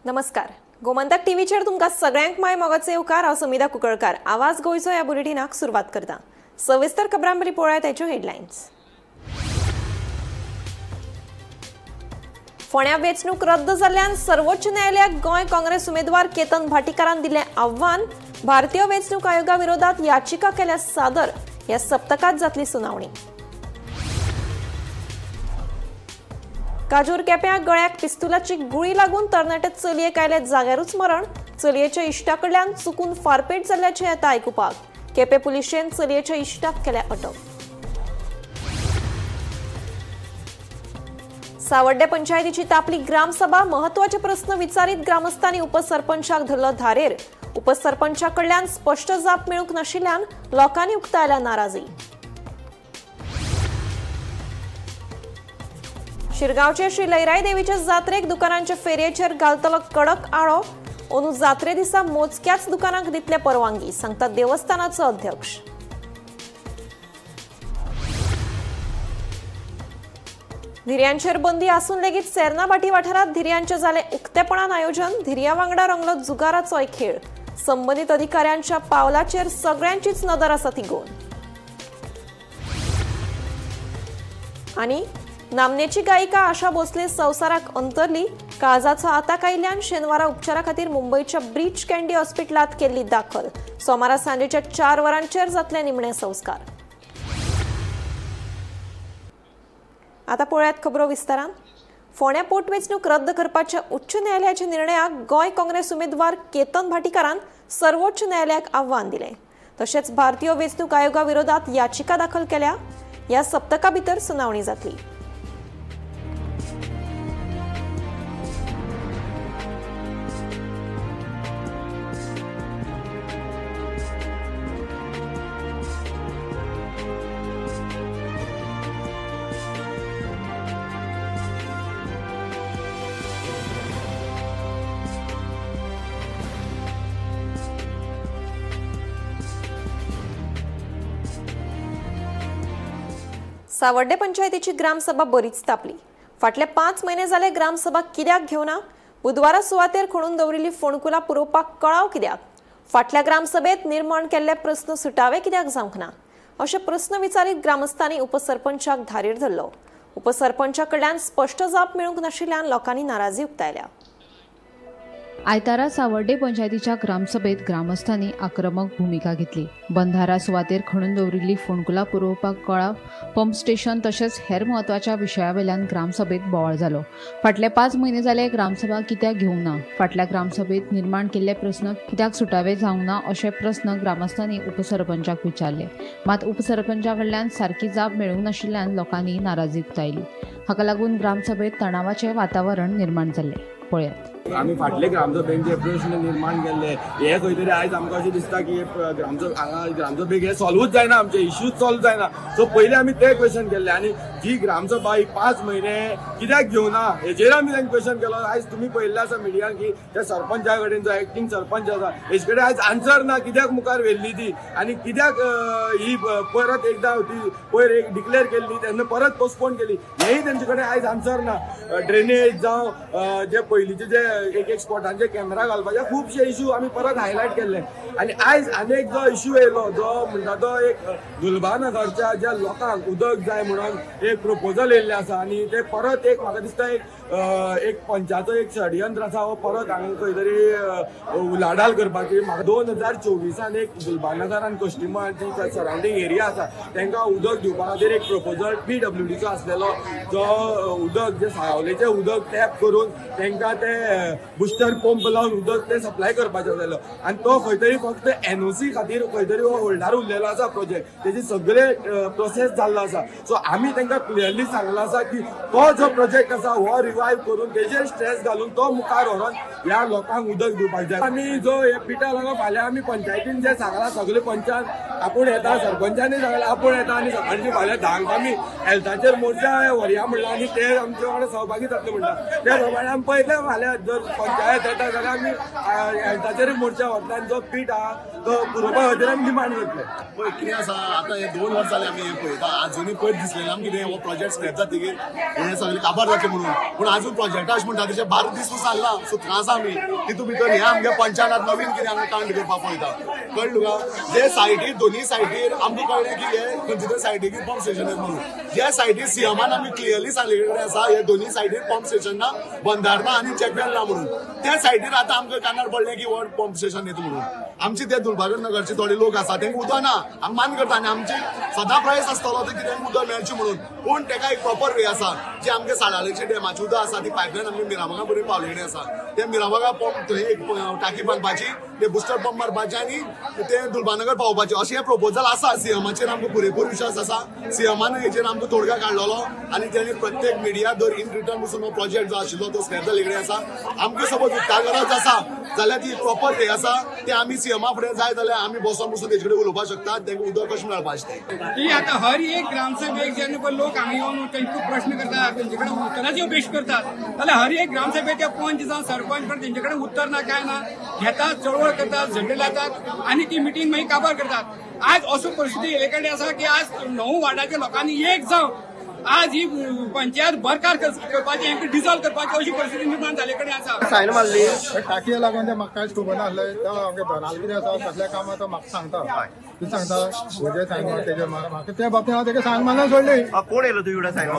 नमस्कार. गोमंतक टीव्हीचेर तुमकां सगळ्यांक माय मोगाचे येवकार. हांव समिधा कुंकळकार. आवाज गोंयचो ह्या बुलेटिनाक सुरवात करता. सविस्तर खबरां पयलीं पळोवया ताच्यो हेडलायन्स. फोंड्या वेंचणूक रद्द जाल्ल्यान सर्वोच्च न्यायालयाक गोंय काँग्रेस उमेदवार केतन भाटीकारान दिलें आव्हान. भारतीय वेंचणूक आयोगा विरोधात याचिका केल्या सादर. ह्या सप्तकात जातली सुनावणी. काजूर केप्यां गळ्याक पिस्तुलाची गुळी लागून तरणाटे चलयेक आयले जाग्यारूच मरण. चलयेच्या इश्टा कडल्यान चुकून फारपेट जाल्ल्याचें येता आयकुपाक. केपें पुलिशेन चलयेच्या इश्टाक केल्या अटक. सावड्डे पंचायतीची तापली ग्रामसभा. महत्वाचे प्रस्न विचारीत ग्रामस्थांनी उपसरपंचाक धरलो धारेर. उपसरपंचा कडल्यान स्पष्ट जाप मेळूंक नाशिल्ल्यान लोकांनी उक्तायल्या नाराजी. शिरगांवचे श्री लयराई देवीचे जात्रेक दुकानांच्या फेरयेचेर घालतलो कडक आळो. अंदू जात्रे दिसा मोजक्याच दुकानांक दितले परवानगी, सांगता देवस्थानाचो अध्यक्ष. धिरयांचेर बंदी आसून लेगीत सेर्ना भाटी वाठारांत धिरयांचे जाले उक्तेपणान आयोजन. धिरयां वांगडा रंगलो जुगाराचो खेळ. संबंदीत अधिकाऱ्यांच्या पावलाचेर सगळ्यांचीच नदर आसा तिगोवन. आनी नामनेची गायिका आशा भोसले संवसाराक अंतरली. काळजाचो आताक आयिल्ल्यान शेनवारा उपचारा खातीर मुंबयच्या ब्रीच कँडी हॉस्पिटलांत केल्ली दाखल. सोमारा सांजेच्या 4 वरांचेर जातले निमणे संस्कार. आता पळयात खबरो विस्तारान. फोंड्या पोटवेंचणूक रद्द करपाच्या उच्च न्यायालयाच्या निर्णयाक गोंय काँग्रेस उमेदवार केतन भाटीकारान सर्वोच्च न्यायालयाक आव्हान दिलें. तशेंच भारतीय वेंचणूक आयोगा विरोधात याचिका दाखल केल्या. ह्या सप्तका भितर सुनावणी जातली. सावड्डे पंचायतीची ग्रामसभा बरीच तापली. फाटले 5 म्हयने जाले ग्रामसभा कित्याक घेवना. बुधवारा सुवातेर खणून दवरिल्ली फोंडकुलां पुरोवपाक कळाव कित्याक. फाटल्या ग्रामसभेत निर्माण केल्ले प्रस्न सुटावे कित्याक जावंक ना, अशे प्रस्न विचारीत ग्रामस्थांनी उपसरपंचाक धारेर धरलो. उपसरपंचा कडल्यान स्पष्ट जाप मेळूंक नाशिल्ल्यान लोकांनी नाराजी उक्तायल्या. आयतारा सावड्डे पंचायतीच्या ग्रामसभेत ग्रामस्थांनी आक्रमक भूमिका घेतली. बंधारा सुवातेर खणून दवरिल्ली फोंडकुलां पुरोवपाक कळाव, पंप स्टेशन तशेंच हेर म्हत्वाच्या विशयावेल्यान ग्रामसभेत बोवाळ जालो. फाटले 5 म्हयने जाले ग्रामसभा कित्याक घेवंक ना. फाटल्या ग्रामसभेत निर्माण केल्ले प्रस्न कित्याक सुटावे जावंक ना अशे प्रस्न ग्रामस्थांनी उपसरपंचाक विचारले. मात उपसरपंचा कडल्यान सारकी जाप मेळूंक नाशिल्ल्यान लोकांनी नाराजी उक्तायली. हाका लागून ग्रामसभेत तणावाचें वातावरण निर्माण जाल्लें. पळयात. आमी फाटले ग्रामसभेन जे प्रश्न निर्माण केल्ले हे खंय तरी आयज आमकां अशें दिसता की ग्रामसभेक हे सॉल्वूच जायना, आमचे इश्यूज सॉल्व जायना. सो पयलीं आमी ते क्वेश्चन केल्ले आनी जी ग्रामसभा ही 5 म्हयने कित्याक घेवना हेचेर आमी तांकां क्वेश्चन केलो. आयज तुमी पळयल्लें आसा मिडियान की त्या सरपंचा कडेन जो एक्टींग सरपंच आसा हेचे कडेन आयज आन्सर ना कित्याक मुखार व्हेल्ली ती आनी कित्याक ही परत एकदां ती पयर एक डिक्लेअर केल्ली तेन्ना परत पोस्टपोन केली. हेय तेंचे कडेन आयज आन्सर ना. ड्रेनेज जावं जे पयलींचे जे एक स्पॉटांचे कॅमेरा घालपाचे खुबशे इश्यू आमी परत हायलायट केल्ले. आनी आयज आनीक जो इश्यू येयलो जो म्हणटा तो एक दुलबानगरच्या ज्या लोकांक उदक जाय म्हणून एक प्रपोजल येयल्लें आसा आनी ते परत एक म्हाका दिसता एक पंचाचो एक षडयंत्र आसा हो परत हांगा खंय तरी उलाढाल करपाची. म्हाका 2024 एक दुलबानगर आनी कस्टमरची सरावंडींग एरिया आसा तांकां उदक दिवपा खातीर एक प्रपोजल PWDचो आसलेलो जो उदक जे सावलेचें उदक टॅप करून तांकां ते बुस्टर पंप लावन उदक ते सप्लाय करपाचो आसलेलो आनी तो खंय तरी फक्त NOC खातीर खंय तरी हो होल्डार उरलेलो आसा प्रोजेक्ट. तेजी सगळे प्रोसेस जाल्लो आसा. सो आमी तांकां क्लियरली सांगला आसा की तो जो प्रोजेक्ट आसा हो रिवायव करून तेजेर स्ट्रेस घालून तो मुखार व्हरोन ह्या लोकांक उदक दिवपाक जाय. आमी जो हे पिठा लागो फाल्यां आमी पंचायतीन जे सांगला सगळे पंचायत आपूण येता, सरपंचांनी सांगला आपूण येता आनी सकाळची फाल्यां 10 आमी हेल्थाचेर मोर्चा व्हरया म्हणला आनी ते आमचे वांगडा सहभागी जातले म्हणटा. त्या प्रमाणे आमी पळयतले फाल्यां जर पंचायत येता जाल्यार आमी हेल्थाचेर मोर्चा व्हरतले जो पीट आहा तो पुरोवपा खातीर आमी डिमांड करतले. पळय कितें आसा आतां हे 2 वर्सां जालीं आमी हे पळयता आजुनूय पयर दिसलें ना कितें हो प्रोजेक्ट स्क्रॅप जातकीर हे सगळें काबार जातलें म्हणून पूण आजून प्रोजेक्ट अशें म्हणटा तशें 12 दीस जाल्ला सुत्रां आसा आमी तितून भितर हे आमगे पंचायत नवीन कितें आमी कांड करपाक पळयता कळ्ळें तुका जे सायटीर दोनी सायटीर आमकां कळ्ळें की हे खंयच्या सायटीक पंप स्टेशन आहेत म्हणून ज्या सायटीर सीएमान आमी क्लियरली सांगलेलें आसा हे दोनी सायटीर पंप स्टेशन ना बंधारना आनी चॅकवेल ना म्हणून त्या सायटीर आतां आमकां कानार पडलें की व्हड पंप स्टेशन येता म्हणून आमचे ते दुलबागर नगरचे थोडे लोक आसा तांकां उदक ना आमी मान करता आनी आमची सदां प्रयस आसतलो तर कितें उदक मेळचें म्हणून पूण ताका एक प्रॉपर वे आसा जे आमगे साडालेचे डॅमाचे उदक आसा ती पायपलायन आमगे मिरामागा पर्यंत पावलेली आसा ते मिरामागा पंप थंय एक टाकी बांदपाची ते बुस्टर पंप मारपाचे आनी ते दुलबानगर पावोवपाचे अशें हे प्रपोजल आसा सीएमाचेर आमकां पुरेपूर विश्वास आसा सीएमान हेचेर आमकां तोडगा काडलेलो आनी तेणी प्रत्येक मिडिया दर इन रिटर्न पसून हो प्रोजेक्ट जो आशिल्लो तो स्क्रॅप जाल्ले आसा आमकां सपोज उदका गरज आसा जाल्यार ती प्रॉपर हे आसा ते आमी सीएमा फुडें जाय जाल्यार आमी बसून तेजे कडेन उलोवपाक शकतात तांकां उदक कशें मेळपाचें तें की आता हर एक ग्रामसभेक जेन्ना पळय लोक हांगा येवन तेंचे प्रश्न करतात तेंचे कडेन उतराची अपेक्षा करतात जाल्यार हर एक ग्रामसभेचे पंच जावं सरपंच पण तेंचे कडेन उत्तर ना काय ना घेतात चळवळ करतात झंडे लायतात आणि ती मिटींग मागीर काबार करतात आज असो परिस्थिती येले कडेन आसा की आज 9 वार्डाच्या लोकांनी एक जावन आज ही पंचायत बरकार करपाची हांकां डिझॉल्व करपाची अशी परिस्थिती निर्माण जाले कडेन आसा. सायन मारली टाकये लागून ते म्हाका कांयच खबर नासलें तो आमगे धोनाल कितें आसा तसल्या कामां तो म्हाका सांगता ती सांगता म्हजे सायन मार तेजे म्हाका त्या बाबतींत हांव तेका सायन मारना सोडली कोण येलो तू एवढा सायन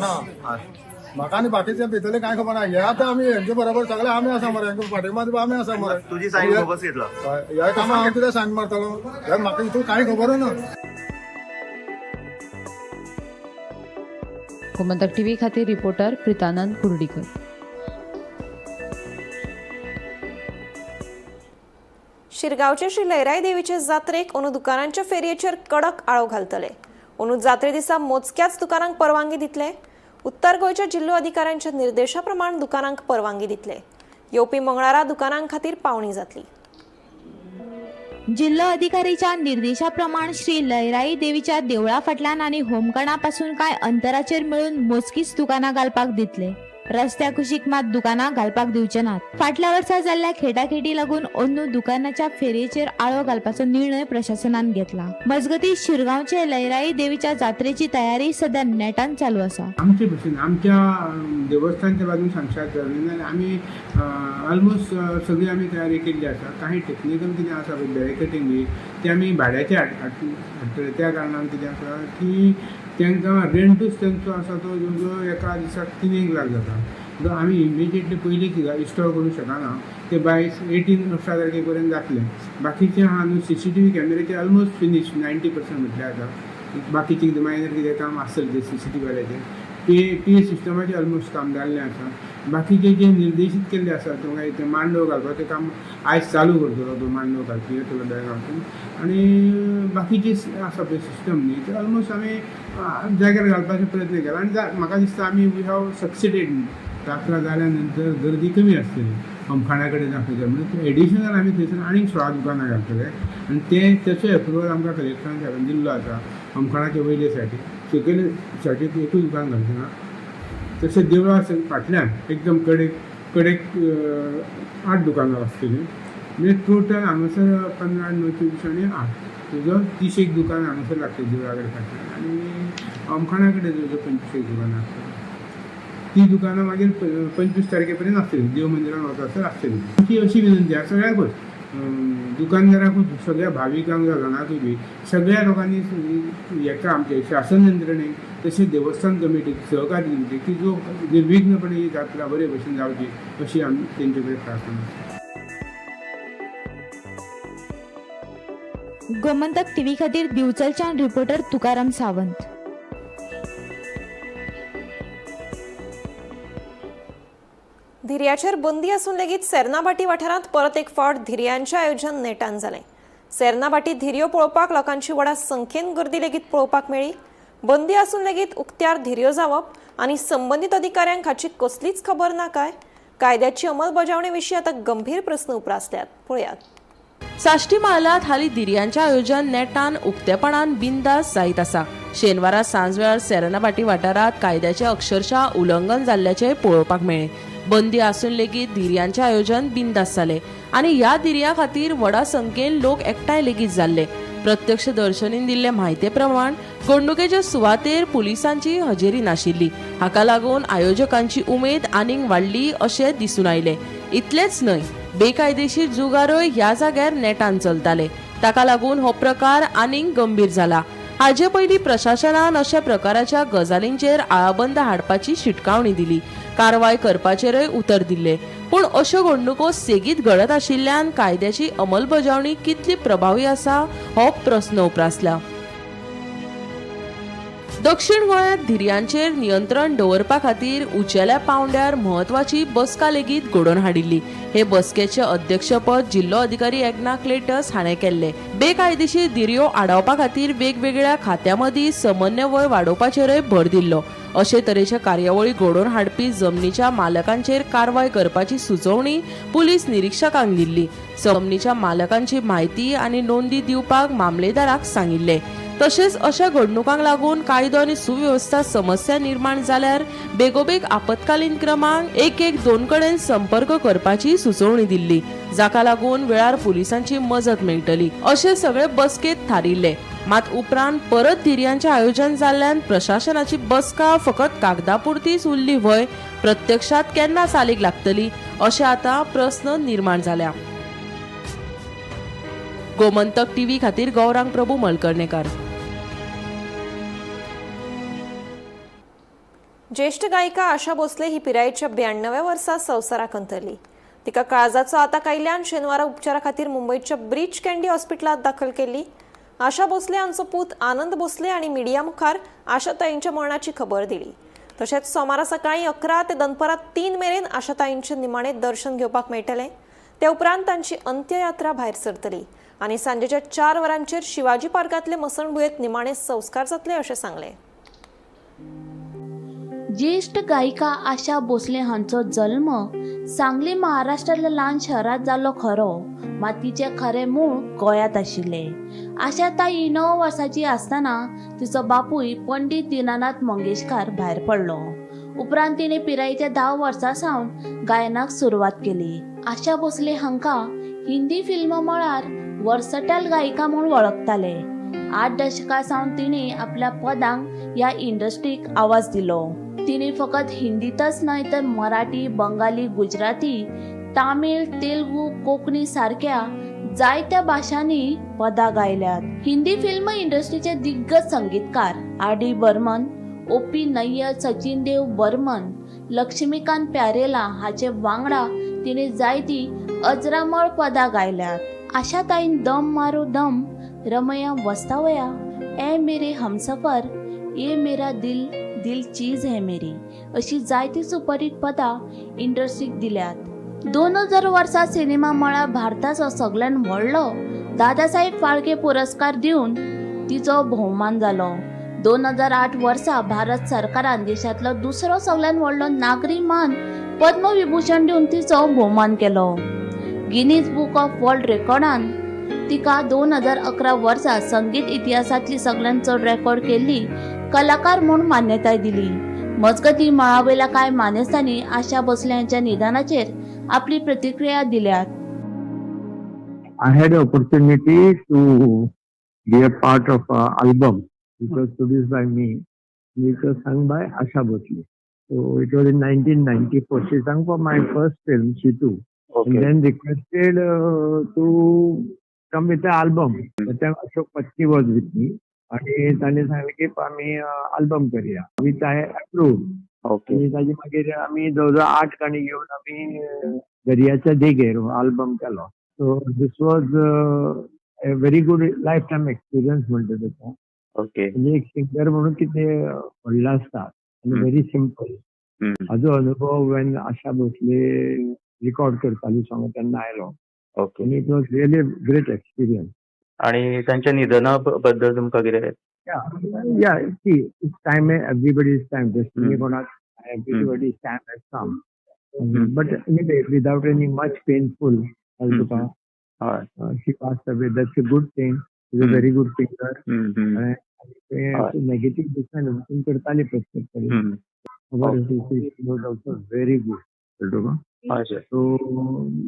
म्हाका आनी बाकीचे भितरले कांय खबर ना हे आतां आमी हेंचे बरोबर सगळे आमी आसा मरे हेंका फाटीमात आमी आसा मरे तुझी सायन वापस घेतला ह्या कामां हांव कितें सायन मारतलो हे म्हाका हितून कांय खबर ना. गोमंतक टीव्ही खातीर रिपोर्टर प्रितानंद कुर्डीकर. शिरगांवचे श्री लयराई देवीचे जात्रेक अंदू दुकानांच्या फेरयेचेर कडक आळो घालतले. अंदू जात्रे दिसा मोजक्याच दुकानांक परवानगी दितले. उत्तर गोंयच्या जिल्लो अधिकाऱ्यांच्या निर्देशा प्रमाण दुकानांक परवानगी दितले. येवपी मंगळारा दुकानां खातीर पावणी जातली. जिल्हा अधिकारीच्या निर्देशाप्रमाण श्री लयराई देवीच्या देवळा फाटल्यान आनी होमकणा पासून काय अंतराचेर मेळून मोजकीच दुकानां घालपाक दितले. रस्त्या कुशीक मात दुकानां घालपाक दिवचे नात. फाटल्या वर्सा जाल्ल्या खेटाखेटी लागून अंदू दुकानाच्या फेरयेचेर आळो घालपाचो निर्णय प्रशासनान घेतला. मजगती शिरगांवचे लयराई देवीच्या जात्रेची तयारी सध्या नेटान चालू आसा. आमचे भशेन आमच्या देवस्थानच्या बाजून सांगशात जाल्यार आमी ऑलमोस्ट सगळी आमी तयारी केल्ली आसा. काही टेक्निकल कितें आसा बॅरिकेटींग बी ते आमी भाड्याचे हाडटले. त्या कारणान कितें आसा की तांकां रेंटूच तांचो आसा तो जवळ एका दिसाक 3 लाख जाता. तो आमी इमिजिएटली पयलीं इन्स्टॉल करूंक शकना. ते बाय 18 तारखे पर्यंत जातले. बाकीचे आहा न्हू CCTV कॅमेराचे ऑलमोस्ट फिनिश 90% म्हटल्यार आतां. बाकीचे कितें मायनर कितें काम आसतलें ते CCTV वाल्याचें PA सिस्टमाचें ऑलमोस्ट काम जाल्लें आसा. बाकीचे जे निर्देशीत केल्ले आसा ते मांडव घालपाचें काम आयज चालू करतलो. तो मांडव घालपी येतलो बेळगांवच्यान आनी बाकीचे आसा पळय सिस्टम न्ही ते ऑलमोस्ट आमी जाग्यार घालपाचो प्रयत्न केला आनी म्हाका दिसता आमी वी हॅव सक्सिडेड. जात्रा जाल्या नंतर गर्दी कमी आसतली होमखाण्या कडेन दाखयता म्हणजे एडिशनल आमी थंयसर आनीक 16 दुकानां घालतले आनी ते तसो एप्रुवल आमकां कलेक्टरान साहेबान दिल्लो आसा. होमखाणाचे वयले सायटी सकयल सायटीक एकूच दुकान घालचें ना. तशें देवळा फाटल्यान एकदम कडेक 8 दुकानां आसतलीं म्हणजे टोटल हांगासर 15, 9, 24 आनी 8 तुजो 30 दुकान हांगासर लागतली देवळा कडेन फाटल्यान आनी होमखाणा कडेन तुजो 25 दुकानां आसतलीं. ती दुकानां मागीर 25 तारखे पर्यंत आसतलीं. देव मंदिरान वचसर आसतलीं. ती अशी विनंती आसा सगळ्यांकूच दुकानदारांकूच सगळ्या भाविकांक जाणांकूय बी सगळ्या लोकांनी हेका आमचे शासन यंत्रणेक तशें देवस्थान कमिटीक सहकार्य दिवचें की जो निर्विघ्नपणे ही जात्रा बरे भशेन जावची अशी आमी तेंचे कडेन प्रार्थना. गोमंतक टीव्ही खातीर दिवचलच्यान रिपोर्टर तुकाराम सावंत. धिरयाचेर बंदी असून लेगीत सेर्नाभाटी वाठारांत परत एक फावट धिरयांचें आयोजन नेटान जालें. सेर्नाभाटी धिरयो पळोवपाक लोकांची व्हडा संख्येन गर्दी लेगीत पळोवपाक मेळ्ळी. बंदी असून लेगीत उक्त्यार धिरयो जावप आनी संबंदीत अधिकाऱ्यांक हाची कसलीच खबर ना काय कायद्याची अंमलबजावणे विशीं आतां गंभीर प्रस्न उप्रासल्यात. पळयात. साश्टी माळ्यांत हालीं धिरयांचें आयोजन नेटान उक्तेपणान बिनदास जायत आसा. शेनवारा सांजवेळार सेर्नाभाटी वाठारांत कायद्याचें अक्षरशः उल्लंघन जाल्ल्याचें पळोवपाक मेळ्ळें. बंदी आसून लेगीत धिरयांचे आयोजन बिनधास्त जाले आणि ह्या धिरयां खातीर व्हडा संख्येन लोक एकठांय लेगीत जाल्ले. प्रत्यक्षदर्शनीन दिल्ले म्हायते प्रमाण घडणुकेच्या सुवातेर पुलिसांची हजेरी नाशिल्ली. हाका लागून आयोजकांची उमेद आनीक वाडली अशें दिसून आयले. इतलेंच न्हय, बेकायदेशीर जुगारय ह्या जाग्यार नेटान चलताले. ताका लागून हो प्रकार आनीक गंभीर जाला. हाचे पयलीं प्रशासनान अशा प्रकाराच्या गजालींचेर आळाबंद हाडपाची शिटकावणी दिली, कारवाय करपाचेरय उतर दिल्ले. पूण अश्यो घडणुको सेगीत घडत आशिल्ल्यान कायद्याची अंमलबजावणी कितली प्रभावी आसा हो प्रस्न उप्रासला. दक्षिण गोंयांत धिरयांचेर नियंत्रण दवरपा खातीर उंचेल्या पांवड्यार म्हत्वाची बसका लेगीत घडोवन हाडिल्ली. हे बसकेचे अध्यक्षपद जिल्लो अधिकारी एकनाथ क्लेटस हाणें केल्ले. बेकायदेशीर धिरयो आडावपा खातीर वेगवेगळ्या खात्यां मदीं समन्वय वाडोवपाचेरय भर दिल्लो. अशे तरेच्या कार्यावळी घडोवन हाडपी जमनीच्या मालकांचेर कारवाय करपाची सुचोवणी पुलीस निरीक्षकांक दिल्ली. जमनीच्या मालकांची म्हायती आनी नोंदी दिवपाक मामलेदाराक सांगिल्ले. तशेंच अशा घडणुकांक लागून कायदो आनी सुवेवस्था समस्या निर्माण जाल्यार बेगोबेग आपतकालीन क्रमांक 112 कडेन संपर्क करपाची सुचोवणी दिल्ली, जाका लागून वेळार पुलिसांची मजत मेळटली अशें सगळे बसकेत थारिल्ले. मात उपरांत परत धिरयांचें आयोजन जाल्ल्यान प्रशासनाची बसका फकत कागदापुरतीच उरली व्हय, प्रत्यक्षात केन्ना चालीक लागतली अशें आतां प्रस्न निर्माण जाल्या. गोमंतक टीव्ही खातीर गौरांग प्रभू मलकर्णेकार. ज्येष्ठ गायिका आशा भोसले ही पिरायेच्या 92व्या वर्सा संवसाराक अंतरली. तिका काळजाचो आताक आयिल्ल्यान शेनवारा उपचारा खातीर मुंबयच्या ब्रीच कँडी हॉस्पिटलांत दाखल केल्ली. आशा भोसले हांचो पूत आनंद भोसले आनी मिडिया मुखार आशाताईंच्या मरणाची खबर दिली. तशेंच सोमारा सकाळीं 11 ते दनपारां 3 मेरेन आशाताईंचें निमाणें दर्शन घेवपाक मेळटलें. ते उपरांत तांची अंत्ययात्रा भायर सरतली आनी सांजेच्या 4 वरांचेर शिवाजी पार्कांतले मसणभुयेंत निमाणे संस्कार जातले अशें सांगलें. ज्येष्ठ गायिका आशा भोसले हांचो जल्म सांगली महाराष्ट्रातल्या ल्हान शहरात जालो खरो, मात तिचे खरे मूळ गोंयांत आशिल्ले. आशा ताई 9 वर्साची आसतना तिचो बापूय पंडित दीनानाथ मंगेशकार भायर पडलो. उपरांत तिने पिरायेच्या 10 वर्सां सावन गायनाक सुरवात केली. आशा भोसले हांकां हिंदी फिल्म मळार वर्सटायल गायिका म्हणून वळखताले. 8 दशकां सावन तिने आपल्या पदांक ह्या इंडस्ट्रीक आवाज दिलो. तिने फकत हिंदीतच न्हय तर मराठी, बंगाली, गुजराती, तामीळ, तेलुगू, कोंकणी सारख्या जायत्या भाषांनी पदां गायल्यात. हिंदी फिल्म इंडस्ट्रीचे दिग्गज संगीतकार आर.डी. बर्मन, ओ.पी. नय्यर, सचिन देव बर्मन, लक्ष्मीकांत प्यारेला हाचे वांगडा तिने जायती अजरामळ पदां गायल्यात. आशा ताईन दम मारो दम, रमया वस्तावया, ए मेरे हमसफर, ये मेरा दिल दिल चीज है मेरी अशी जायती सुपरहिट पदां इंडस्ट्रीक दिल्यात. 2000 वर्सा सिनेमा मळार भारताचो सगळ्यान व्हडलो दादासाहेब फाळके पुरस्कार दिवन तिचो भोवमान जालो. 2008 वर्सा भारत सरकारान देशांतलो दुसरो सगळ्यान व्हडलो नागरी मान पद्मविभूषण दिवन तिचो भोवमान केलो. गिनीज बुक ऑफ वर्ल्ड रेकॉर्डान तिका 2011 वर्सा संगीत इतिहासातली सगळ्यान चड रेकॉर्ड केल्ली कलाकार म्हणून मान्यताय दिली. मजगती मळावेल्या कांय मानेस्तांनी आशा भोसले यांच्या निधनाचेर आपली प्रतिक्रिया दिल्यात. I had an opportunity to be a part of an album which was produced by me, which was sung by Asha Bhosle. So it was in 1994. She sang for my first film, Shitu, and then requested to come with the album. That time Ashok Patti was with me. आणि ताणें सांगलें की आमी album करूया, which I approved. आणि ताजे मागीर आमी जवळजवळ 8 गाणी घेवन आमी दर्याच्या देगेर अल्बम केलो. So this was a very good lifetime experience म्हणटा ताका. म्हणजे एक सिंगर म्हणून कितें व्हडलें आसता आनी व्हेरी सिंपल. हाजो अनुभव वेन आशा भोसले रिकॉर्ड करताली सॉंग तेन्ना आयलो. आनी it was really great experience. आणि त्यांच्या निधना बद्दल तुमकां कितें? Yeah, see, it's time, everybody's time. Destiny konak, everybody's time has come. But anyway, without any much painful, she passed away. That's a good thing. She's a very good singer. Negative दिसना करताली प्रत्येक कडेन. She was also very good. कळतो का? हय sir. So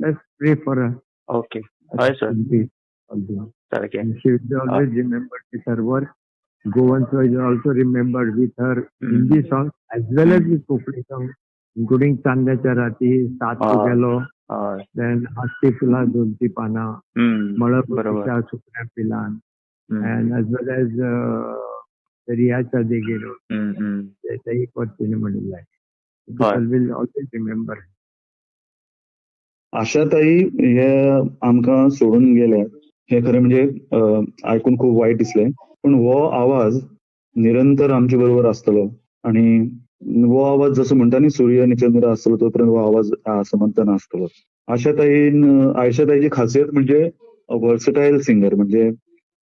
let's प्रे for okay. हय sir. सारकें. And she will be always remembered with her work. Govan is also remembered with her Hindi songs as well as with Kopli songs, including Chandyacha Rati, Saat गेलो, हय. then Hasti Fula Donti Pana, बरोबर. Malapusha Supra Pilan, and as well as Riyacha De Gero. त्याचाही पद तिने म्हणलेला आहे. People will always remember. आशाताई हे आमकां सोडून गेले हे खरें म्हणजे आयकून खूप वायट दिसलें, पण हो आवाज निरंतर आमचे बरोबर आसतलो आणि हो आवाज जसो म्हणटा न्ही सूर्य आनी चंद्र आसतलो तोपर्यंत हो आवाज आसमंतान आसतलो. आशाताईची खासियत म्हणजे वर्सटाईल सिंगर, म्हणजे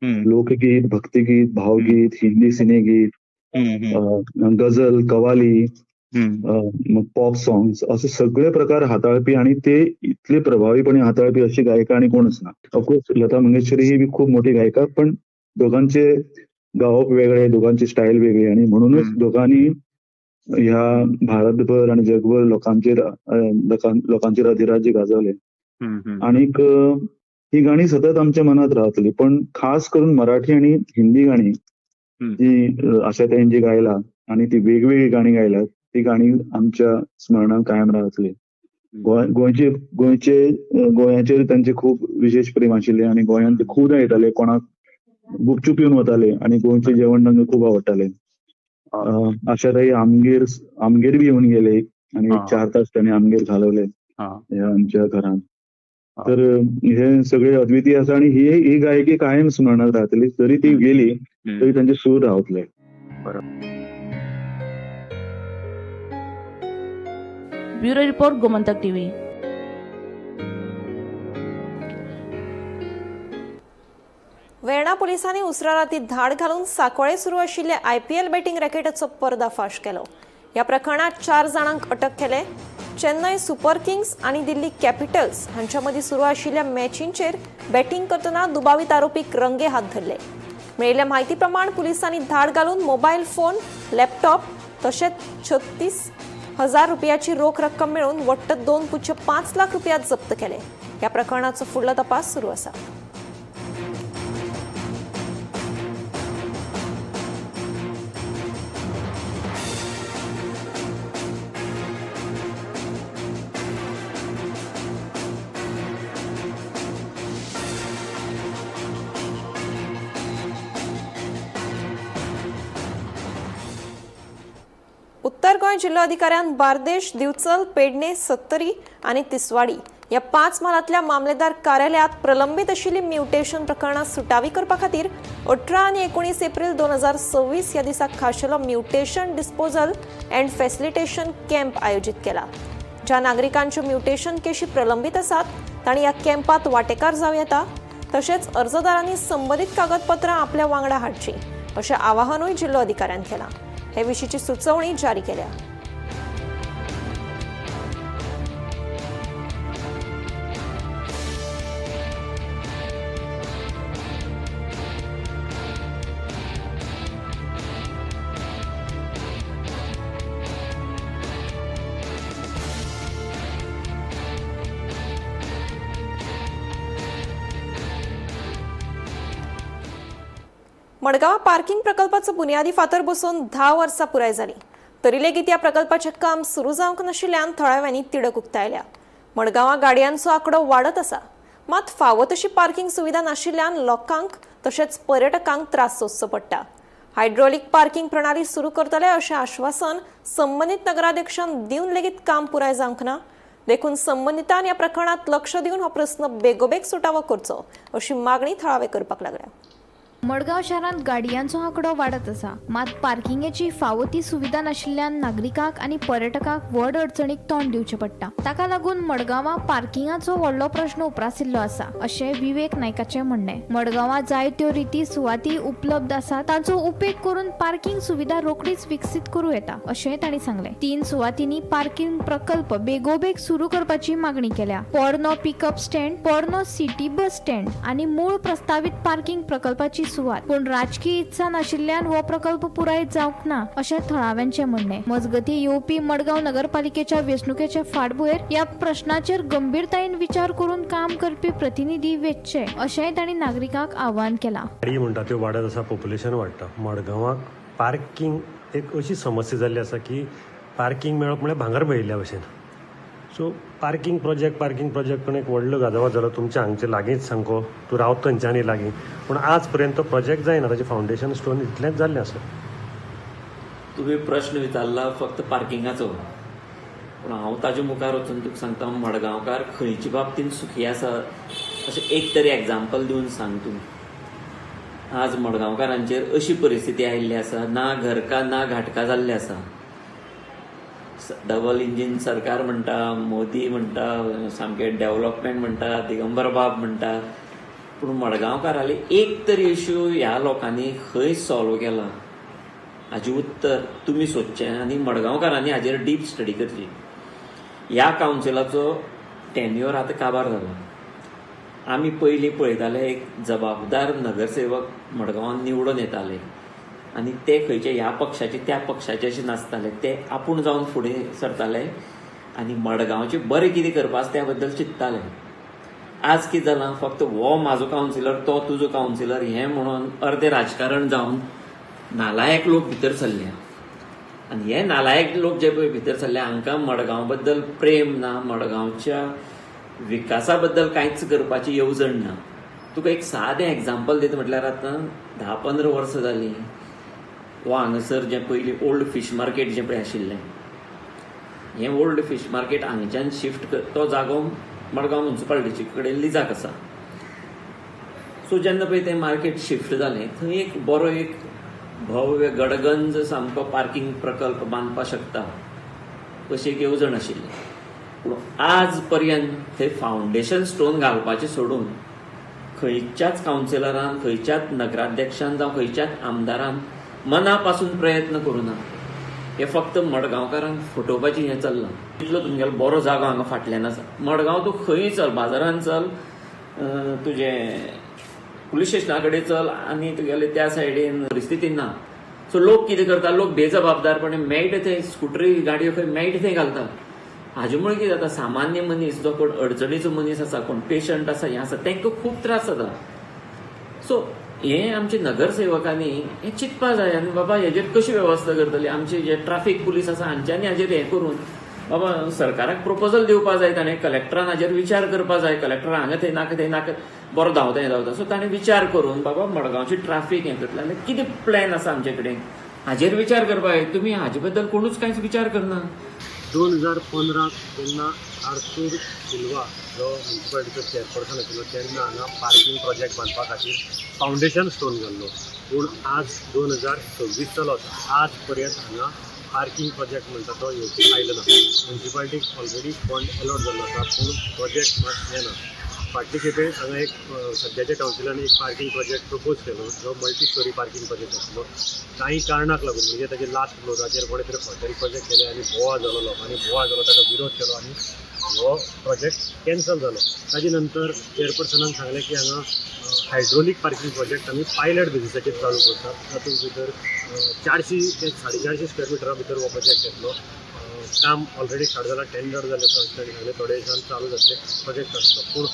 लोकगीत, भक्तिगीत, भावगीत, हिंदी सिनेगीत, गझल, कवाली, मग पॉप सॉंग्स असे सगळे प्रकार हाताळपी आणि ते इतले प्रभावीपणे हाताळपी अशी गायिका आणि कोणच ना. ऑफकोर्स लता मंगेशकर ही खूप मोठी गायिका, पण दोघांचे गावप वेगळे, दोघांची स्टाईल वेगळी आणि म्हणूनच दोघांनी ह्या भारतभर आणि जगभर लोकांचेर अधिराज्य गाजवले. आणि ही गाणी सतत आमच्या मनात राहतली, पण खास करून मराठी आणि हिंदी गाणी जी आशाताईन जी गायला आणि ती वेगवेगळी गाणी गायल्यात ती गाणी आमच्या स्मरणात कायम राहतली. गोंयाचेर तांचे खूप विशेष प्रेम आशिल्ले आणि गोंयांत ते खूबदां येताले, कोणाक गुपचूप येवन वताले आणि गोंयचें जेवण तांकां खूब आवडटालें. आशाताई आमगेर बी येवन गेले आणि 4 तास तांणी आमगेर घालवले आमच्या घरांत. तर हे सगळे अद्वितीय आसा आणि ही गायकी कायम स्मरणात राहतली. जरी ती गेली तरी तांचे सूर रावतले. Bureau report, Gomantak TV. Verna पोलिसांनी उसरा राती धाड घालून सांखळे सुरू आशिल्ले IPL बॅटिंग रॅकेटीचो पर्दाफाश केलो. ह्या प्रकरणात 4 जाणांक अटक केले. चेन्नई सुपर किंग्स आणि दिल्ली कॅपिटल्स हांच्या मदीं सुरू आशिल्ल्या मॅचींचेर बॅटिंग करतना दुबावीत आरोपीक रंगे हात धरले. मेळिल्ल्या म्हायती प्रमाण पुलिसांनी धाड घालून मोबायल फोन, लॅपटॉप तशेंच 36,000 रुपयाची रोख रक्कम मेळून वट्ट 2.5 लाख रुपया जप्त केले. ह्या प्रकरणाचो फुडलो तपास सुरू आसा. उत्तर गोंय जिल्हाधिकाऱ्यान बार्देश, दिवचल, पेडणे, सत्तरी आणि तिसवाडी या 5 मालांतल्या मामलेदार कार्यालयात प्रलंबीत आशिल्ली म्युटेशन प्रकरणां सुटावी करपा खातीर 18 आणि 19 एप्रिल 2026 ह्या दिसा खाशेलो mutation disposal and facilitation camp आयोजीत केला. ज्या नागरिकांच्यो म्युटेशन केशी प्रलंबीत आसात तांणी ह्या कॅम्पात वांटेकार जावं येता. तशेंच अर्जदारांनी संबंदीत कागदपत्रां आपल्या वांगडा हाडची अशें आवाहनूय जिल्लोधिकाऱ्यान केलां. हे विशींची सुचोवणी जारी केल्या. मडगांव पार्किंग प्रकल्पाचो बुनियादी फातर बसोवन 10 वर्सां पुराय जाली. तरी लेगीत ह्या प्रकल्पाचें काम सुरू जावंक नाशिल्ल्यान थळाव्यांनी तिडक उक्तायल्या. मडगांवां गाडयांचो आंकडो वाडत आसा, मात फावो तशी पार्किंग सुविधा नाशिल्ल्यान लोकांक तशेंच पर्यटकांक त्रास सोंसचो पडटा. हायड्रॉलिक पार्किंग प्रणाली सुरू करतले अशें आश्वासन संबंदीत नगराध्यक्षान दिवन लेगीत काम पुराय जावंक ना. देखून संबंदितान ह्या प्रकरणात लक्ष दिवन हो प्रस्न बेगोबेग सुटावो करचो अशी मागणी थळावे करपाक लागल्या. मडगांव शारांत गाडयांचो आंकडो वाडत आसा, मात पार्किंगेची फावो ती सुविधा नाशिल्ल्यान नागरिकांक आनी पर्यटकांक व्हड अडचणीक तोंड दिवचें पडटा. ताका लागून मडगांवां पार्किंगाचो व्हडलो प्रश्न उप्रासिल्लो आसा अशें विवेक नायकाचें म्हणणें. मडगांवां जायत्यो रिती सुवाती उपलब्ध आसात, तांचो उपेग करून पार्किंग सुविधा रोखडीच विकसीत करूं येता अशें तांणी सांगलें. 3 सुवातींनी पार्किंग प्रकल्प बेगोबेग सुरू करपाची मागणी केल्या. पोरनो पिकअप स्टँड, पोरनो सिटी बस स्टँड आनी मूळ प्रस्तावित पार्किंग प्रकल्पाची सुवात, पूण राजकीय इत्सा नाशिल्ल्यान हो प्रकल्प पुराय जावंक ना अशें थळाव्यांचे म्हणणे. मजगती येवपी मडगांव नगरपालिकेच्या वेंचणुकेच्या फाटभुंयेर ह्या प्रश्नाचेर गंभीरतायेन विचार करून काम करपी प्रतिनिधी वेंचचे अशेंय तांणी नागरिकांक आवाहन केलां. गाडी म्हणटा त्यो वाडत आसा, पॉप्युलेशन वाडटा. मडगांवाक पार्किंग एक अशी समस्या जाल्ली आसा की पार्किंग मेळप म्हळ्यार भांगर मेळिल्ल्या भशेन. सो पार्किंग प्रोजेक्ट पण एक व्हडलो गाजवाज जालो तुमच्या हांगचे लागींच सामको. तूं रावता थंयच्यानी लागीं, पूण आज पर्यंत तो प्रोजेक्ट जायना. ताचें फावंडेशन स्टोन इतलेंच जाल्लें आसा. तुम्ही प्रश्न विचारला फक्त पार्किंगाचो, पूण हांव ताजे मुखार वचून तुका सांगता मडगांवकार खंयच्या बाबतींत सुखी आसा अशें एक तरी एग्जाम्पल दिवन सांग तूं. आज मडगांवकारांचेर अशी परिस्थिती आयिल्ली आसा, ना घरका ना घाटका जाल्ले आसा. डबल इंजिन सरकार म्हणटा, मोदी म्हणटा, सामकें डेव्हलपमेंट म्हणटा, दिगंबर बाब म्हणटा, पूण मडगांवकाराले एक तरी इश्यू ह्या लोकांनी खंय सॉल्व केला हाजें उत्तर तुमी सोदचें आनी मडगांवकारांनी हाजेर डीप स्टडी करची. ह्या कावन्सिलाचो टेन्युअर आतां काबार जाला. आमी पयलीं पळयताले एक जबाबदार नगरसेवक मडगांवांत निवडून येताले आनी ते खंयचे ह्या पक्षाचे त्या पक्षाचे अशें नासताले. ते आपूण जावन फुडें सरताले आनी मडगांवचें बरें कितें करपा आसा त्या बद्दल चिंतताले. आज कितें जालां, फक्त हो म्हाजो कावन्सिलर तो तुजो कावन्सिलर हें म्हणून अर्दें राजकारण जावन नालायक लोक भितर सरल्या. आनी हे नालायक लोक जे पळय भितर सरल्या हांकां मडगांव बद्दल प्रेम ना, मडगांवच्या विकासा बद्दल कांयच करपाची येवजण ना. तुका एक सादें एग्जाम्पल दिता म्हटल्यार आतां 10-15 वर्सां जालीं हो हांगासर जें पयलीं ओल्ड फीश मार्केट जें पळय आशिल्लें, हें ओल्ड फीश मार्केट हांगच्यान शिफ्ट तो जागो मडगांव म्युनिसिपालिटीचे कडेन लिजाक आसा. सो जेन्ना पळय तें मार्केट शिफ्ट जालें थंय एक बरो एक भव्य गडगंज सामको पार्किंग प्रकल्प बांदपाक शकता अशी एक येवजण आशिल्ली. पूण आज पर्यंत थंय फावंडेशन स्टोन घालपाचें सोडून खंयच्याच कावन्सिलरान, खंयच्याच नगराध्यक्षान जावं खंयच्याच आमदारान मना पासून प्रयत्न करूना. हे फक्त मडगांवकारांक फटोवपाचें हें चल्लां. इतलो तुमगेलो बरो जागो हांगा फाटल्यान आसा. मडगांव तूं खंय चल, बाजारान चल, तुजें पुलीस स्टेशना कडेन चल आनी तुगेले त्या सायडीन परिस्थिती ना. सो लोक कितें करता, लोक बेजबाबदारपणे मेळटा थंय स्कुटरी गाडयो खंय मेळटा थंय घालता. हाजे मुळे कितें जाता, सामान्य मनीस जो कोण अडचणीचो मनीस आसा, कोण पेशंट आसा, हें आसा तांकां खूब त्रास जाता. सो हें आमच्या नगरसेवकांनी हें चिंतपा जाय आनी बाबा हेजेर कशी वेवस्था करतली. आमचे जे ट्राफीक पुलीस आसा हांच्यांनी हाजेर हें करून बाबा सरकाराक प्रपोजल दिवपा जाय. ताणें कलेक्टरान हाजेर विचार करपा जाय. कलेक्टर हांगा थंय नाका बरो धांवता हें धांवता. सो ताणें विचार करून बाबा मडगांवची ट्राफीक हें करतलें आनी कितें प्लॅन आसा आमचे कडेन हाजेर विचार करपा जाय. तुमी हाजे बद्दल कोणूच कांयच विचार करना. 2015 तेन्ना आर्थूर सिल्वा जो म्युनिसिपालिटीचो चेअरपर्सन आशिल्लो तेन्ना हांगा पार्किंग प्रोजेक्ट बांदपा खातीर फावंडेशन स्टोन घाल्लो. पूण आज 2026 चलो आज पर्यंत हांगा पार्किंग प्रोजेक्ट म्हणटा तो येवची आयलो ना. म्युनिसिपालिटीक ऑलरेडी फंड अलॉट जाल्लो आसा पूण प्रोजेक्ट मात येना. फाटले खेपे हांगा एक सद्याच्या कावन्सिलांनी एक पार्किंग प्रोजेक्ट प्रपोज केलो जो मल्टी स्टोरी पार्किंग प्रोजेक्ट आशिल्लो. काही कारणाक लागून म्हणजे ताचे लास्ट फ्लोराचेर कोणे तरी हॉटेल प्रोजेक्ट केले आनी बोवाळ जालो, लोकांनी बोवाळ जालो, ताका विरोध केलो आनी हो प्रोजेक्ट कॅन्सल जालो. ताजे नंतर चेअरपर्सनान सांगलें की हांगा हायड्रोलीक पार्किंग प्रोजेक्ट आमी पायलट बेजिसाचेर चालू करतात. तातूंत भितर 400 ते 450 स्क्वेअर मिटरा भितर हो प्रोजेक्ट येतलो. काम ऑलरेडी स्टार्ट जालां, टेंडर जालें आसा आनी सांगलें थोडे दिसान चालू जातले प्रोजेक्ट आसलो. पूण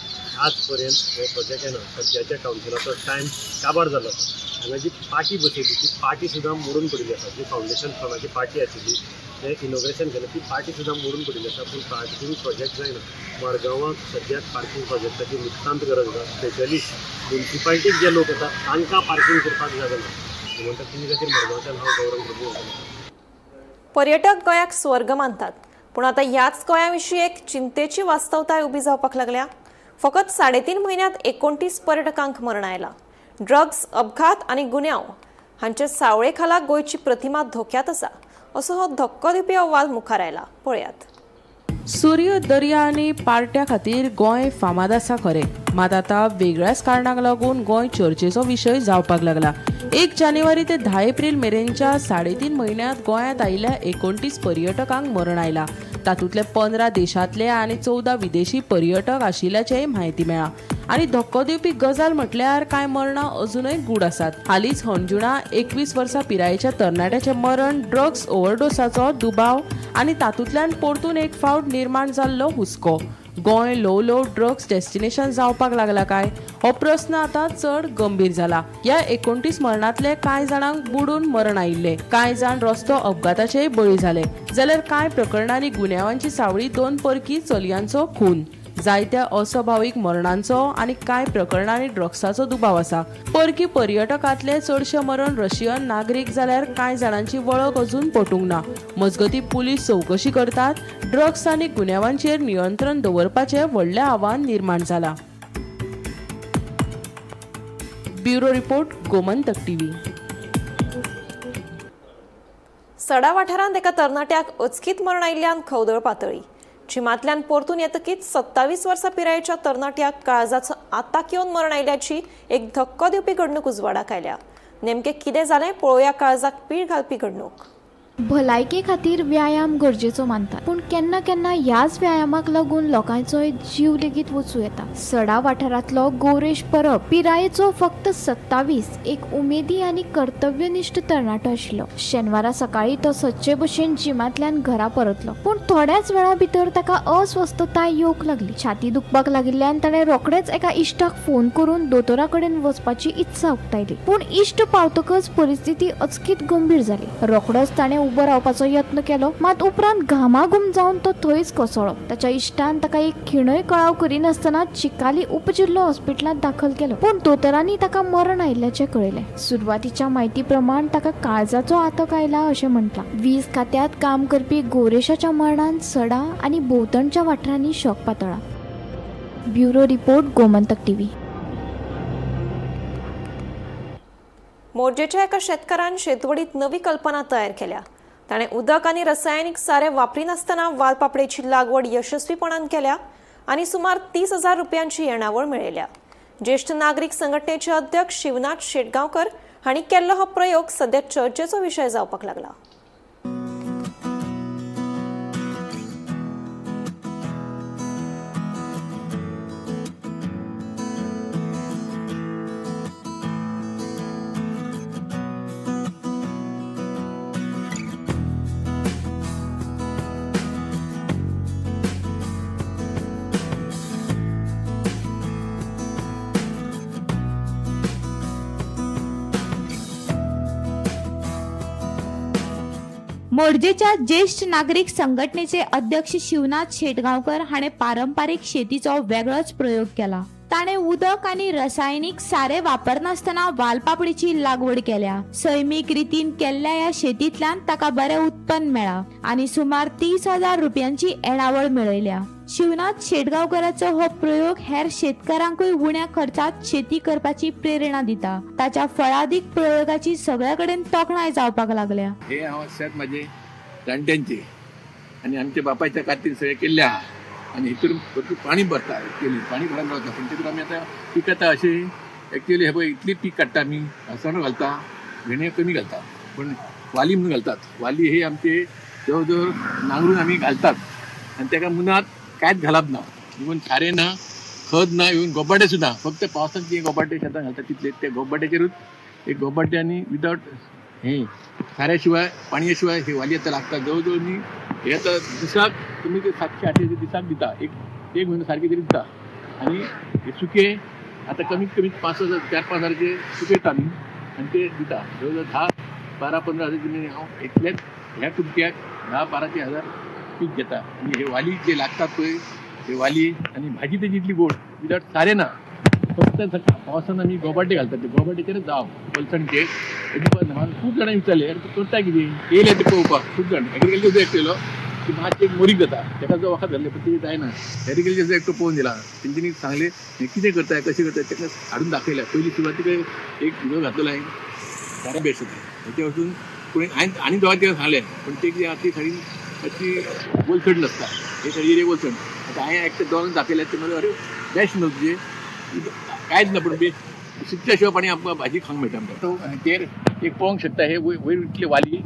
आज पर्यंत हो प्रोजेक्ट येना. सद्याच्या कावन्सिलाचो टायम काबार जालो आसा. हांगा जी पाटी बसयली ती पाटी सुद्दां मोडून पडिल्ली आसा. जी फावंडेशन स्टोनाची पाटी आशिल्ली तें इनॉग्रेशन केलें ती पाटी सुद्दां मोडून पडिल्ली आसा. पूण पार्किंग प्रोजेक्ट जायना. मडगांवाक सद्याक पार्किंग प्रोजेक्टाची नितांत गरज आसा. स्पेशली म्युनिसिपालिटीक जे लोक येतात तांकां पार्किंग करपाक जाय ना. म्हणटा तुमी खातीर मडगांवच्यान हांव गौरव प्रभू उलयतां. पर्यटक गोंयाक स्वर्ग मानतात, पूण आतां ह्याच गोंयाविशीं एक चिंतेची वास्तवताय उबी जावपाक लागल्या. फकत 3.5 म्हयन्यांत 29 पर्यटकांक मरण आयलां. ड्रग्स, अपघात आनी गुन्यांव हांचे सावळे खाला गोंयची प्रतिमा धोक्यात आसा असो हो धक्को दिवपी अहवाल मुखार आयला. पळयात. सूर्य, दर्या आनी पार्ट्या खातीर गोंय फामाद आसा खरें, मात आतां वेगळ्याच कारणाक लागून गोंय चर्चेचो विशय जावपाक लागला. 1 जानेवारी ते 10 एप्रिल मेरेनच्या 3.5 म्हयन्यांत गोंयांत आयिल्ल्या 29 पर्यटकांक मरण आयलां. तातूंतले 15 देशांतले आनी 14 विदेशी पर्यटक आशिल्ल्याचेय म्हायती मेळ्ळा. आनी धक्को दिवपी गजाल म्हटल्यार कांय मरणां अजूनय गूढ आसात. हालींच होंजुणा 21 वर्सां पिरायेच्या तरणाट्याचें मरण ड्रग्स ओव्हरडोसाचो दुबाव आनी तातूंतल्यान परतून एक फावट निर्माण जाल्लो हुस्को. गोंय ल्हव ड्रग्स डेस्टिनेशन जावपाक लागला काय हो प्रस्न आतां चड गंभीर जाला. ह्या 29 मरणांतले कांय जाणांक बुडून मरण आयिल्ले, कांय जाण रस्तो अपघाताचेय बळी जाले, जाल्यार कांय प्रकरणांनी गुन्यांवांची सावळी 2 परकी चलयांचो खून, जायत्या अस्वाभावीक मरणांचो आनी कांय प्रकरणांनी ड्रग्साचो दुबाव आसा. परकी पर्यटकांतले चडशे मरण रशियन नागरीक जाल्यार कांय जाणांची वळख अजून पटूंक ना. मजगतीं पुलीस चवकशी करतात. ड्रग्स आनी गुन्यांवांचेर नियंत्रण दवरपाचें व्हडलें आव्हान निर्माण जालां. Bureau report, Gomantak TV. सडा वाठारांत एका तरणाट्याक अचकीत मरण आयिल्ल्यान खवदळ पातळी. जिमांतल्यान परतून येतकीच 27 वर्सां पिरायेच्या तरणाट्याक काळजाचो आताक येवन मरण आयिल्ल्याची एक धक्को दिवपी घडणूक उजवाडाक आयल्या. नेमकें कितें जालें पळोवया काळजाक पीळ घालपी घडणूक. भलायके खातीर व्यायाम गरजेचो मानतात, पूण केन्ना केन्ना ह्याच व्यायामाक लागून लोकांचोय जीव लेगीत वचूं येता. सडा वाठारांतलो गौरेश परब पिरायेचो फक्त 27 एक उमेदी आनी कर्तव्यनिश्ठ तरणाटो आशिल्लो. शेनवारा सकाळी तो सच्चे भशेन जिमांतल्यान घरा परतलो, पूण थोड्याच वेळा भितर ताका अस्वस्थताय येवंक लागली. छाती दुखपाक लागिल्ल्यान ताणें रोखडेच एका इश्टाक फोन करून दोतोरा कडेन वचपाची इत्सा उक्तायली, पूण इश्ट पावतकच परिस्थिती अचकीत गंभीर जाली. रोखडोच ताणें उबो रावपाचो यत्न केलो, मात उपरांत घामाघूम जावन तो थंयच कोसळ्ळो. ताच्या इश्टान ताका एक खिणय कळाव करिनासतना चिकाली उपजिल्लो हॉस्पिटलांत दाखल केलो, पूण दोतोरांनी ताका मरण आयिल्ल्याचें कळयलें. सुरवातीच्या म्हायती प्रमाण ताका काळजाचो आतक आयला अशें म्हटलां. वीज खात्यांत काम करपी गौरेशाच्या मरणान सडा आनी भोंवतणच्या वाठारांनी शॉक पातळ्ळा. Bureau report, Gomantak TV. मोरजेच्या एका शेतकारान शेतवडीत नवी कल्पना तयार केल्या. ताणें उदक आनी रसायनीक सारे वापरिनासतना वालपापडेची लागवड यशस्वीपणान केल्या आनी सुमार 30,000 रुपयांची येणावळ मेळयल्या. ज्येष्ठ नागरीक संघटनेचे अध्यक्ष शिवनाथ शेटगांवकर हांणी केल्लो हो प्रयोग सध्या चर्चेचो विशय जावपाक लागला. मोरजेच्या ज्येष्ठ नागरिक संघटनेचे अध्यक्ष शिवनाथ शेटगांवकर हाणें पारंपारीक शेतीचो वेगळोच प्रयोग केला. ताणें उदक आनी रासायनिक सारे वापरनासतना वालपापडीची लागवड केल्या. सैमीक रितीन केल्ल्या ह्या शेतींतल्यान ताका बरें उत्पन्न मेळ्ळा आनी सुमार 30,000 रुपयांची येणावळ मेळयल्या. शिवनाथ शेटगांवकराचो हो प्रयोग हेर शेतकारांकूय उण्या खर्चात शेती करपाची प्रेरणा दिता. ताच्या फळादीक प्रयोगाची सगळ्या कडेन तोखणाय जावपाक लागल्या. हे हांव शेत म्हाजे जाणट्यांचे आनी आमच्या बापायच्या खातीर सगळें केल्लें आहा आनी हितून भरपूर पाणी भरता. एक्चुअली पाणी भरून रावता पूण तितून आमी आतां पीक येता अशें एक्चुअली हे पळय इतली पीक काडटा आमी हसण घालता, भेंडे कमी घालता, पूण वाली म्हणून घालतात. वाली हे आमचे जवळ जवळ नांगरून आमी घालतात आनी तेका मुनात कांयच घालप ना. इवन सारें ना, खत ना, इवन गोबाटे सुद्दां फक्त पावसांत जे गोबाटे शेतां घालतात तितले ते गोबाट्याचेरूच एक गोबाटे आनी विदावट हे साऱ्या शिवाय पाणया शिवाय हे वाली आतां लागता. जवळ जवळ मी हे आतां दिसाक तुमी ते 700-800 दिसाक दिता, एक म्हयनो सारके तरी दिता. आनी हे सुके आतां कमीत कमी 5,000 4-5 हजाराचे सुकयता आमी आनी ते दिता. जवळ जवळ 10-12-15 हजार हांव इतलेच ह्या कुडक्याक 10-12 हजार पीक घेता. आनी हे वाली जे लागतात पळय हे वाली आनी भाजी तेजी इतली गोड विदावट सारें ना, फक्त पावसान आमी गोबाटे घालतात. ते गोबाट्याचेरच जाव पलसणचे खूब जाणां विचारले अरे तूं करता कितें येयले ते पळोवपाक. खूब जाण एग्रिकल्चरचो एकटेलो की मातशें एक मोरीक जाता तेका जो वखद घातले पण ते जायना. एग्रिकल्चरचो एकटो पळोवन दिला. तेंच्यांनी सांगले हे कितें करताय कशें करताय तेका हाडून दाखयल्या. पयलीं सुरवातीक एक व्हिडिओ घातलेलो हांवें सारें बेस्ट जाता. हेचे वचून कोणी हांवें आनी दोन दिवस सांगलें पूण ते कितें आहा ती साडी मातशी वलसड नासता. हे साडीचेर एक वलसड आतां हांवें एकटे दोन दाखयल्या ते म्हणले अरे बेस्ट न्हू तुजें कांयच ना पूण शिकल्या शिवाय पाणी आमकां भाजी खावंक मेळटा. आमकां तेर एक पळोवंक शकता हे वयर इतले वाली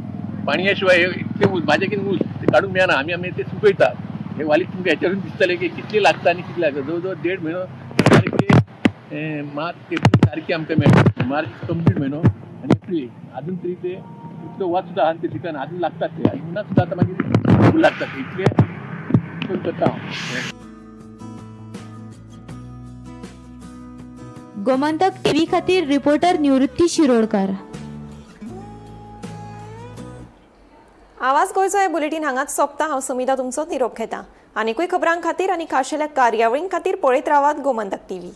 पाणया शिवाय हे इतले ऊस भाज्या कितें ऊस काढूक मेळना आमी ते सुकयतात. हे वाली तुमकां हेच्यावरून दिसतले की कितले लागता आनी कितले लागता. जवळ जवळ 1.5 म्हयनो सारके मार्च एप्रील सारखे आमकां मेळटा. मार्च कंप्लीट म्हयनो आनी एप्रील अजून तरी ते इतलो वच सुद्दां आहा ते चिकन अजून लागतात ते आनी उन्हाक सुद्दां आतां मागीर लागतात इतले करता हांव. गोमंतक टीव्ही खातीर रिपोर्टर निवृत्ती शिरोडकर. आवाज गोंयचो हे बुलेटीन हांगाच सोंपता. हांव समिता तुमचो निरोप घेता. आनीकूय खबरां खातीर आनी खाशेल्या कार्यावळीं खातीर पळयत रावात गोमंतक टीव्ही.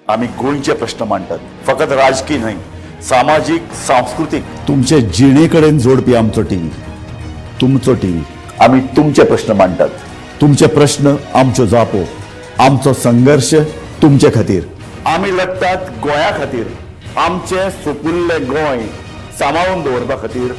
आम्ही गोंयचे प्रश्न मांडटात. फकत राजकीय न्हय, सामाजीक सांस्कृतिक तुमचे जिणेकडेन जोडपी आमचो टीव्ही, तुमचो टीव्ही. आम्ही तुमचे प्रश्न मांडटात. तुमचे प्रश्न आमच्यो जापो, आमचो संघर्श तुमचे खातीर. आम्ही लढतात गोंया खातीर. आमचे सोपुल्ले गोंय सांबाळून दवरपा खातीर